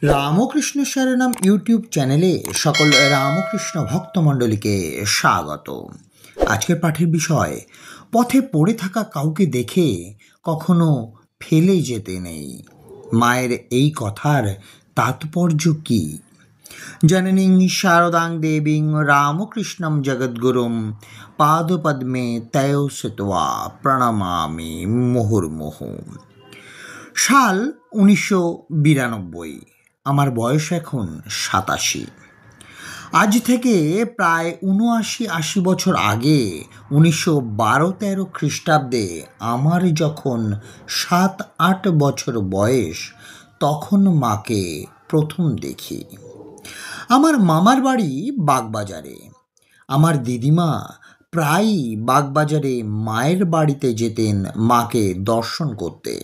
Ramakrishna শরণম YouTube চ্যানেলে সকল রামকৃষ্ণ ভক্তমণ্ডলীকে স্বাগত। আজকের পাঠের বিষয়, পথে পড়ে থাকা কাউকে দেখে কখনো ফেলে যেতে নেই। মায়ের এই কথার তাৎপর্য কি? জননীং শারদাং দেবীং রামকৃষ্ণম জগদ্গুরুম পাদপদ্মে তয়ো স্থিত্বা প্রণমামি মুহুর্মুহু। সাল 1992। আমার বয়স এখন 87। আজ থেকে প্রায় 79-80 বছর আগে 1912-13 খ্রিস্টাব্দে আমার যখন 7-8 বছর বয়স, তখন মাকে প্রথম দেখি। আমার মামার বাড়ি বাগবাজারে। আমার দিদিমা প্রায়ই বাগবাজারে মায়ের বাড়িতে যেতেন মাকে দর্শন করতে।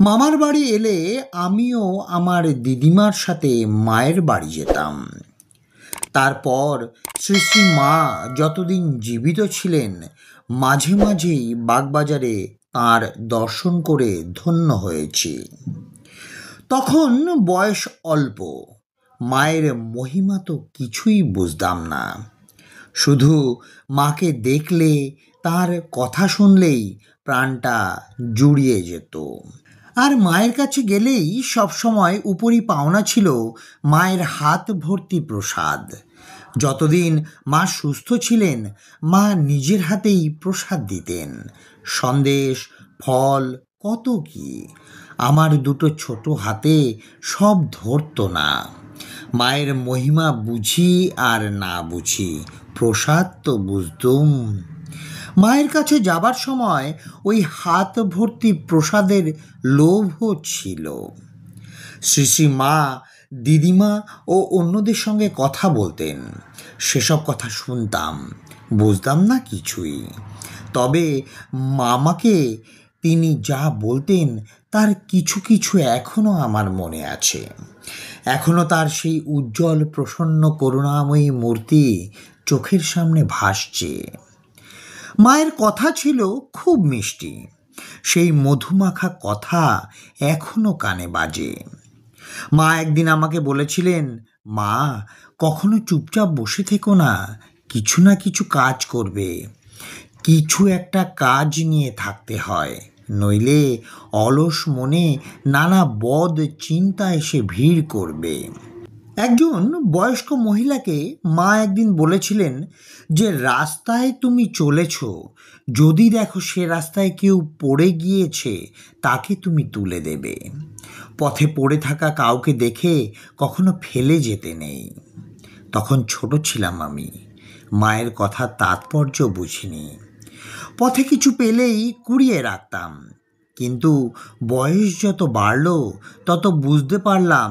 মামার বাড়ি এলে আমিও আমার দিদিমার সাথে মায়ের বাড়ি যেতাম। তারপর শ্রী শ্রী মা যতদিন জীবিত ছিলেন, মাঝে মাঝেই বাগবাজারে তাঁর দর্শন করে ধন্য হয়েছি। তখন বয়স অল্প, মায়ের মহিমা তো কিছুই বুঝতাম না। শুধু মাকে দেখলে, তার কথা শুনলেই প্রাণটা জুড়িয়ে যেত। আর মায়ের কাছে গেলেই সবসময় উপরি পাওনা ছিল মায়ের হাত ভর্তি প্রসাদ। যতদিন মা সুস্থ ছিলেন, মা নিজের হাতেই প্রসাদ দিতেন, সন্দেশ, ফল, কত কি। আমার দুটো ছোট হাতে সব ধরতো না। মায়ের মহিমা বুঝি আর না বুঝি, প্রসাদ তো বুঝতুম। মায়ের কাছে যাবার সময় ওই হাত ভর্তি প্রসাদের লোভও ছিল। শ্রী শ্রী মা, দিদিমা ও অন্যদের সঙ্গে কথা বলতেন, সেসব কথা শুনতাম, বুঝতাম না কিছুই। তবে মামাকে তিনি যা বলতেন তার কিছু কিছু এখনও আমার মনে আছে। এখনও তার সেই উজ্জ্বল প্রসন্ন করুণাময়ী মূর্তি চোখের সামনে ভাসছে। মায়ের কথা ছিল খুব মিষ্টি। সেই মধুমাখা কথা এখনো কানে বাজে। মা একদিন আমাকে বলেছিলেন, মা, কখনো চুপচাপ বসে থেকো না, কিছু না কিছু কাজ করবে। কিছু একটা কাজ নিয়ে থাকতে হয়, নইলে অলস মনে নানা বদ চিন্তা এসে ভিড় করবে। একজন বয়স্ক মহিলাকে মা একদিন বলেছিলেন যে, রাস্তায় তুমি চলেছ, যদি দেখো সে রাস্তায় কেউ পড়ে গিয়েছে, তাকে তুমি তুলে দেবে। পথে পড়ে থাকা কাউকে দেখে কখনো ফেলে যেতে নেই। তখন ছোট ছিলাম আমি, মায়ের কথার তাৎপর্য বুঝিনি। পথে কিছু পেলেই কুড়িয়ে রাখতাম, কিন্তু বয়স যত বাড়ল তত বুঝতে পারলাম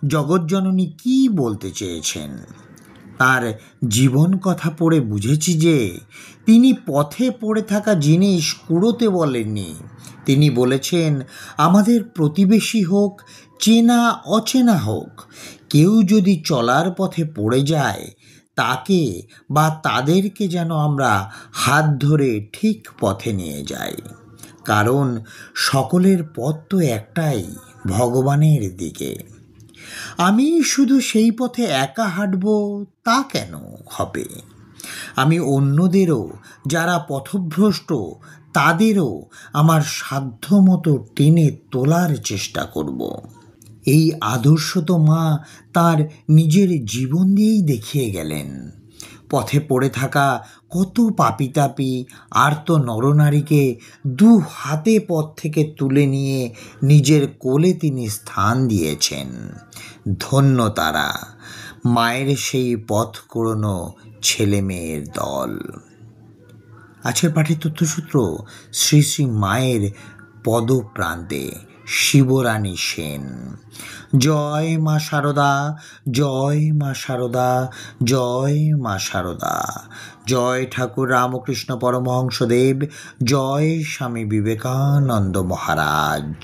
জগৎজননী কী বলতে চেয়েছেন। তার জীবন কথা পড়ে বুঝেছি যে তিনি পথে পড়ে থাকা জিনিস কুড়োতে বলেননি। তিনি বলেছেন, আমাদের প্রতিবেশী হোক, চেনা অচেনা হোক, কেউ যদি চলার পথে পড়ে যায়, তাকে বা তাদেরকে যেন আমরা হাত ধরে ঠিক পথে নিয়ে যাই। কারণ সকলের পথ তো একটাই, ভগবানের দিকে। আমি শুধু সেই পথে একা হাঁটব তা কেন হবে? আমি অন্যদেরও, যারা পথভ্রষ্ট, তাদেরও আমার সাধ্যমতো টেনে তোলার চেষ্টা করব। এই আদর্শ তো মা তার নিজের জীবন দিয়েই দেখিয়ে গেলেন। পথে পড়ে থাকা কত পাপিতাপি আর্ত নরনারীকে দু হাতে পথ থেকে তুলে নিয়ে নিজের কোলে তিনি স্থান দিয়েছেন। ধন্য তারা, মায়ের সেই পথ কুড়োনো ছেলে মেয়ের দল। আজকের পাঠের তথ্যসূত্র, শ্রী শ্রী মায়ের পদপ্রান্তে শিবরানী সেন। জয় মা শারদা, জয় মা শারদা, জয় মা শারদা। জয় ঠাকুর রামকৃষ্ণ পরমহংসদেব, জয় স্বামী বিবেকানন্দ মহারাজ।